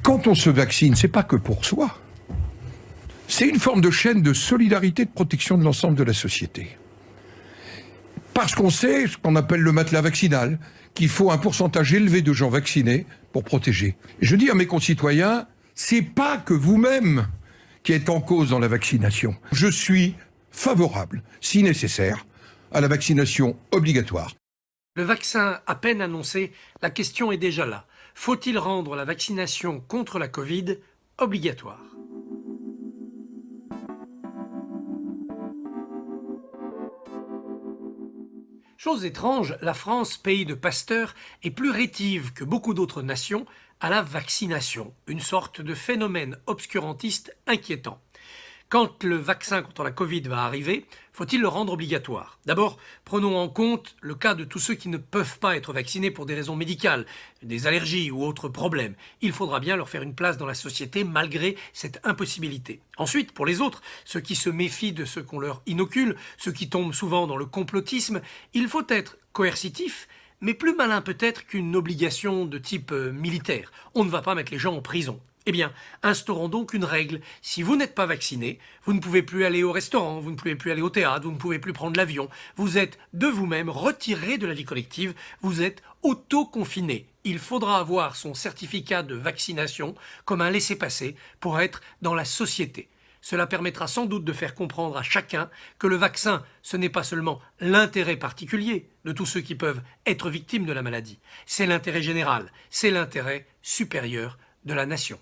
Quand on se vaccine, c'est pas que pour soi. C'est une forme de chaîne de solidarité, de protection de l'ensemble de la société. Parce qu'on sait ce qu'on appelle le matelas vaccinal, qu'il faut un pourcentage élevé de gens vaccinés pour protéger. Et je dis à mes concitoyens, c'est pas que vous-même qui êtes en cause dans la vaccination. Je suis favorable, si nécessaire, à la vaccination obligatoire. Le vaccin à peine annoncé, la question est déjà là. Faut-il rendre la vaccination contre la Covid obligatoire ? Chose étrange, la France, pays de Pasteur, est plus rétive que beaucoup d'autres nations à la vaccination, une sorte de phénomène obscurantiste inquiétant. Quand le vaccin contre la Covid va arriver, faut-il le rendre obligatoire ? D'abord, prenons en compte le cas de tous ceux qui ne peuvent pas être vaccinés pour des raisons médicales, des allergies ou autres problèmes. Il faudra bien leur faire une place dans la société malgré cette impossibilité. Ensuite, pour les autres, ceux qui se méfient de ce qu'on leur inocule, ceux qui tombent souvent dans le complotisme, il faut être coercitif, mais plus malin peut-être qu'une obligation de type militaire. On ne va pas mettre les gens en prison. Eh bien, instaurons donc une règle. Si vous n'êtes pas vacciné, vous ne pouvez plus aller au restaurant, vous ne pouvez plus aller au théâtre, vous ne pouvez plus prendre l'avion. Vous êtes de vous-même retiré de la vie collective, vous êtes auto-confiné. Il faudra avoir son certificat de vaccination comme un laissez-passer pour être dans la société. Cela permettra sans doute de faire comprendre à chacun que le vaccin, ce n'est pas seulement l'intérêt particulier de tous ceux qui peuvent être victimes de la maladie. C'est l'intérêt général, c'est l'intérêt supérieur de la nation.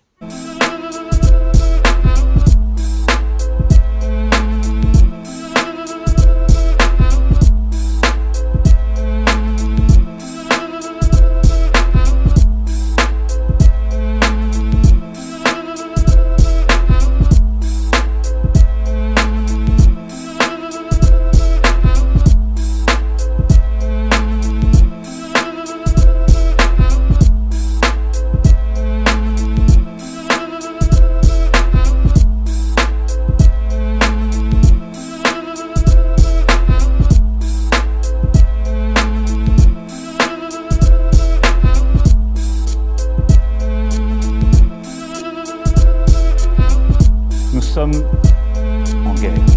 Nous sommes en guerre.